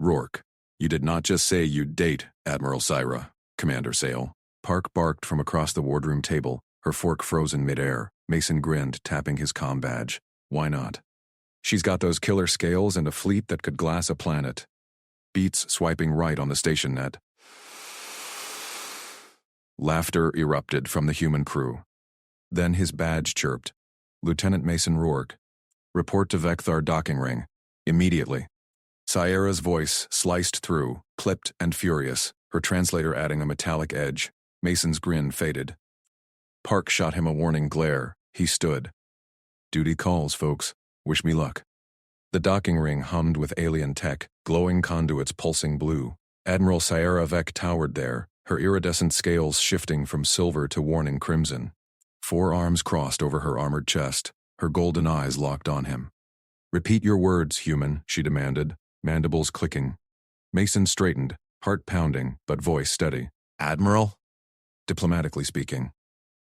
Rourke, you did not just say you'd date Admiral Syra, Commander Sale. Park barked from across the wardroom table, her fork frozen midair. Mason grinned, tapping his comm badge. Why not? She's got those killer scales and a fleet that could glass a planet. Beats swiping right on the station net. Laughter erupted from the human crew. Then his badge chirped. Lieutenant Mason Rourke. Report to Vecthar docking ring. Immediately. Sierra's voice sliced through, clipped and furious, her translator adding a metallic edge. Mason's grin faded. Park shot him a warning glare. He stood. Duty calls, folks. Wish me luck. The docking ring hummed with alien tech, glowing conduits pulsing blue. Admiral Sierra Vec towered there, her iridescent scales shifting from silver to warning crimson. 4 arms crossed over her armored chest, her golden eyes locked on him. Repeat your words, human, she demanded, mandibles clicking. Mason straightened, heart pounding, but voice steady. Admiral? Diplomatically speaking.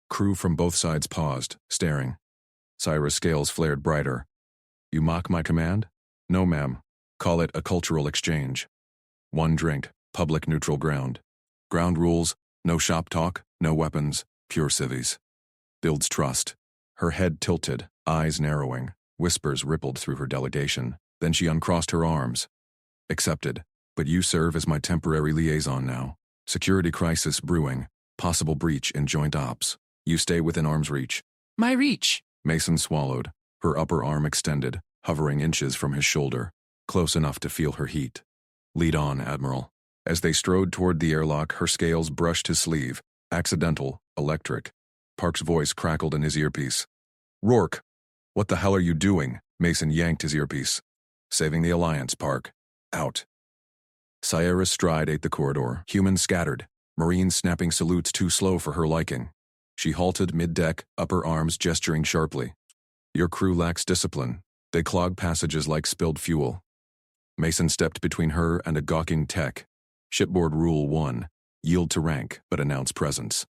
Crew from both sides paused, staring. Syra's scales flared brighter. You mock my command? No, ma'am. Call it a cultural exchange. 1 drink, public neutral ground. Ground rules, no shop talk, no weapons, pure civvies. Builds trust. Her head tilted, eyes narrowing. Whispers rippled through her delegation. Then she uncrossed her arms. Accepted. But you serve as my temporary liaison now. Security crisis brewing. Possible breach in joint ops. You stay within arm's reach. My reach. Mason swallowed, her upper arm extended, hovering inches from his shoulder, close enough to feel her heat. Lead on, Admiral. As they strode toward the airlock, her scales brushed his sleeve. Accidental, electric. Park's voice crackled in his earpiece. Rourke, what the hell are you doing? Mason yanked his earpiece. Saving the Alliance, Park. Out. Sierra's stride ate the corridor. Humans scattered. Marines snapping salutes too slow for her liking. She halted mid-deck, upper arms gesturing sharply. Your crew lacks discipline. They clog passages like spilled fuel. Mason stepped between her and a gawking tech. Shipboard Rule 1. Yield to rank, but announce presence.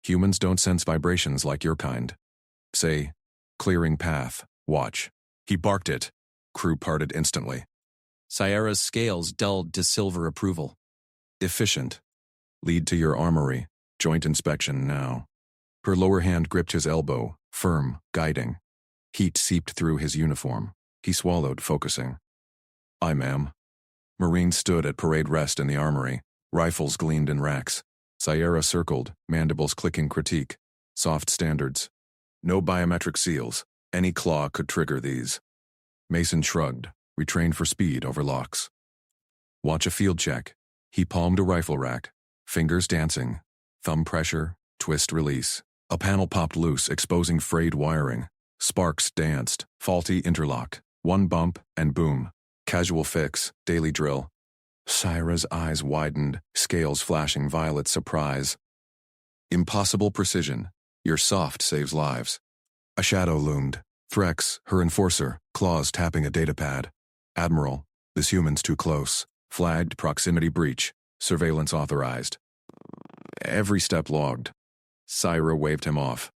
Humans don't sense vibrations like your kind. Say, clearing path, watch. He barked it. Crew parted instantly. Sierra's scales dulled to silver approval. Efficient. Lead to your armory. Joint inspection now. Her lower hand gripped his elbow, firm, guiding. Heat seeped through his uniform. He swallowed, focusing. Aye, ma'am. Marines stood at parade rest in the armory. Rifles gleamed in racks. Sierra circled, mandibles clicking critique. Soft standards. No biometric seals. Any claw could trigger these. Mason shrugged, retrained for speed over locks. Watch a field check. He palmed a rifle rack. Fingers dancing. Thumb pressure, twist release. A panel popped loose, exposing frayed wiring. Sparks danced, faulty interlocked. 1 bump, and boom. Casual fix, daily drill. Syra's eyes widened, scales flashing violet surprise. Impossible precision. Your soft saves lives. A shadow loomed. Threx, her enforcer, claws tapping a datapad. Admiral, this human's too close. Flagged proximity breach. Surveillance authorized. Every step logged. Syra waved him off.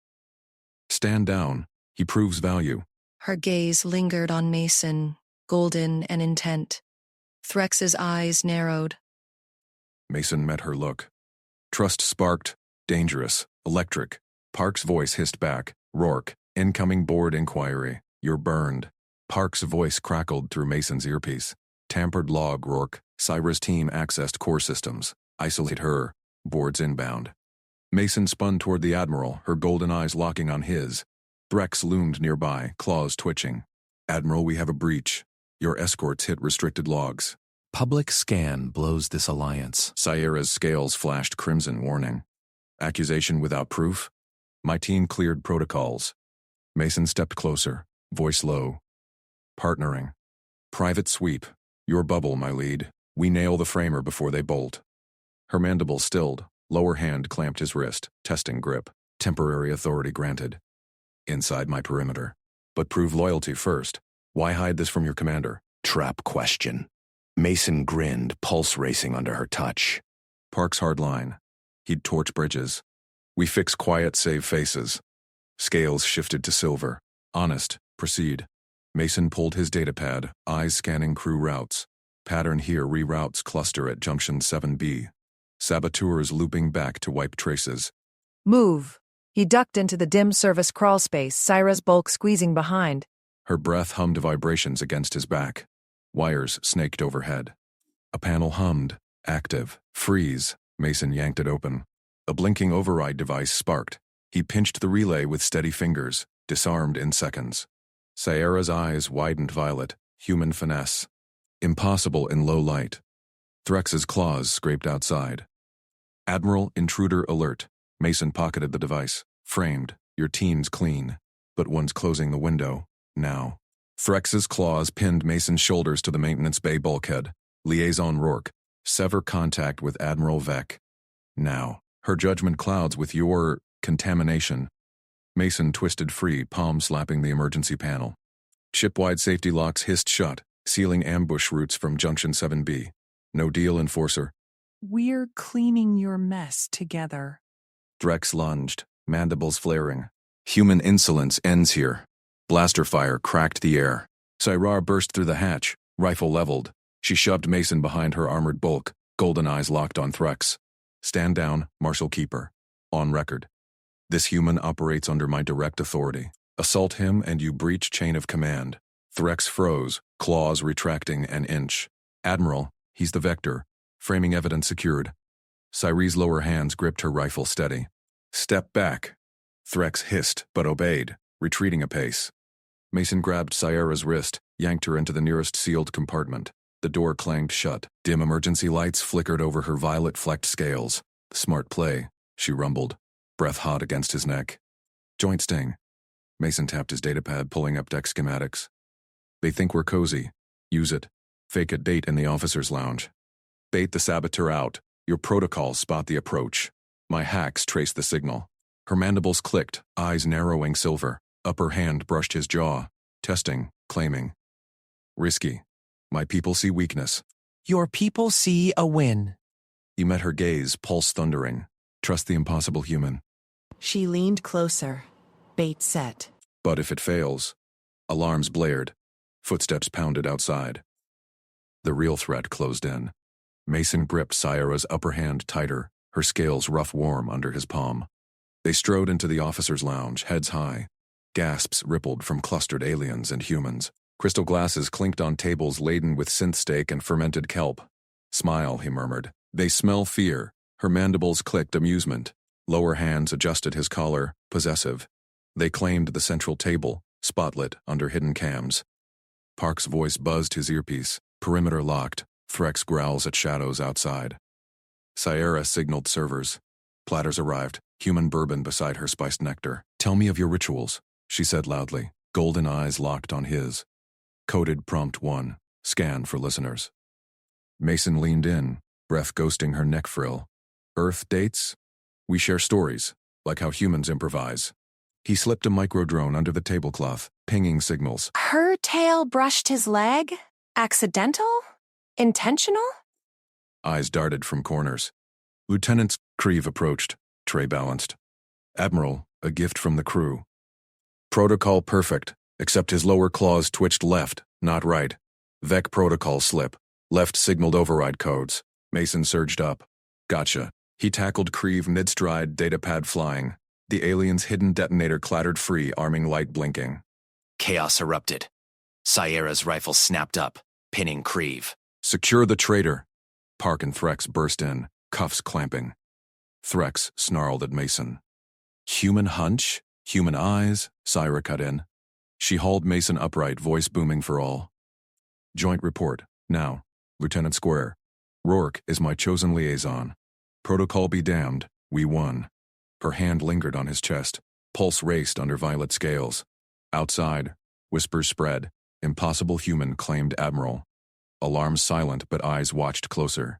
Stand down. He proves value. Her gaze lingered on Mason, golden and intent. Threx's eyes narrowed. Mason met her look. Trust sparked. Dangerous. Electric. Park's voice hissed back. Rourke, incoming board inquiry. You're burned. Park's voice crackled through Mason's earpiece. Tampered log, Rourke. Syra's team accessed core systems. Isolate her. Boards inbound. Mason spun toward the Admiral, her golden eyes locking on his. Threx loomed nearby, claws twitching. Admiral, we have a breach. Your escorts hit restricted logs. Public scan blows this alliance. Sierra's scales flashed crimson warning. Accusation without proof? My team cleared protocols. Mason stepped closer, voice low. Partnering. Private sweep. Your bubble, my lead. We nail the framer before they bolt. Her mandible stilled. Lower hand clamped his wrist, testing grip. Temporary authority granted. Inside my perimeter. But prove loyalty first. Why hide this from your commander? Trap question. Mason grinned, pulse racing under her touch. Park's hard line. He'd torch bridges. We fix quiet, save faces. Scales shifted to silver. Honest, proceed. Mason pulled his datapad, eyes scanning crew routes. Pattern here reroutes cluster at junction 7B. Saboteurs looping back to wipe traces. Move. He ducked into the dim service crawl space, Syra's bulk squeezing behind. Her breath hummed vibrations against his back. Wires snaked overhead. A panel hummed. Active. Freeze. Mason yanked it open. A blinking override device sparked. He pinched the relay with steady fingers, disarmed in seconds. Sierra's eyes widened violet. Human finesse. Impossible in low light. Threx's claws scraped outside. Admiral, intruder alert. Mason pocketed the device. Framed. Your team's clean. But one's closing the window. Now. Threx's claws pinned Mason's shoulders to the maintenance bay bulkhead. Liaison Rourke. Sever contact with Admiral Vec. Now. Her judgment clouds with your contamination. Mason twisted free, palm slapping the emergency panel. Ship-wide safety locks hissed shut, sealing ambush routes from Junction 7B. No deal, Enforcer. We're cleaning your mess together. Threx lunged, mandibles flaring. Human insolence ends here. Blaster fire cracked the air. Syrar burst through the hatch, rifle leveled. She shoved Mason behind her armored bulk, golden eyes locked on Threx. Stand down, Marshal Keeper. On record. This human operates under my direct authority. Assault him and you breach chain of command. Threx froze, claws retracting an inch. Admiral, he's the vector. Framing evidence secured. Cyree's lower hands gripped her rifle steady. Step back. Threx hissed, but obeyed, retreating a pace. Mason grabbed Sierra's wrist, yanked her into the nearest sealed compartment. The door clanged shut. Dim emergency lights flickered over her violet-flecked scales. Smart play, she rumbled, breath hot against his neck. Joint sting. Mason tapped his datapad, pulling up deck schematics. They think we're cozy. Use it. Fake a date in the officer's lounge. Bait the saboteur out. Your protocols spot the approach. My hacks trace the signal. Her mandibles clicked, eyes narrowing silver. Upper hand brushed his jaw. Testing, claiming. Risky. My people see weakness. Your people see a win. He met her gaze, pulse thundering. Trust the impossible human. She leaned closer. Bait set. But if it fails... Alarms blared. Footsteps pounded outside. The real threat closed in. Mason gripped Sierra's upper hand tighter, her scales rough warm under his palm. They strode into the officer's lounge, heads high. Gasps rippled from clustered aliens and humans. Crystal glasses clinked on tables laden with synth steak and fermented kelp. Smile, he murmured. They smell fear. Her mandibles clicked amusement. Lower hands adjusted his collar, possessive. They claimed the central table, spotlit under hidden cams. Park's voice buzzed his earpiece. Perimeter locked. Threx growls at shadows outside. Sierra signaled servers. Platters arrived, human bourbon beside her spiced nectar. Tell me of your rituals, she said loudly, golden eyes locked on his. Coded prompt 1. Scan for listeners. Mason leaned in, breath ghosting her neck frill. Earth dates? We share stories, like how humans improvise. He slipped a microdrone under the tablecloth, pinging signals. Her tail brushed his leg? Accidental? Intentional? Eyes darted from corners. Lieutenant Creve approached, tray balanced. Admiral, a gift from the crew. Protocol perfect, except his lower claws twitched left, not right. Vec protocol slip. Left signaled override codes. Mason surged up. Gotcha. He tackled Creve mid-stride, datapad flying. The alien's hidden detonator clattered free, arming light blinking. Chaos erupted. Sierra's rifle snapped up, pinning Creve. Secure the traitor. Park and Threx burst in, cuffs clamping. Threx snarled at Mason. Human hunch? Human eyes? Syra cut in. She hauled Mason upright, voice booming for all. Joint report, now. Lieutenant Square. Rourke is my chosen liaison. Protocol be damned, we won. Her hand lingered on his chest. Pulse raced under violet scales. Outside, whispers spread. Impossible human claimed Admiral. Alarms silent, but eyes watched closer.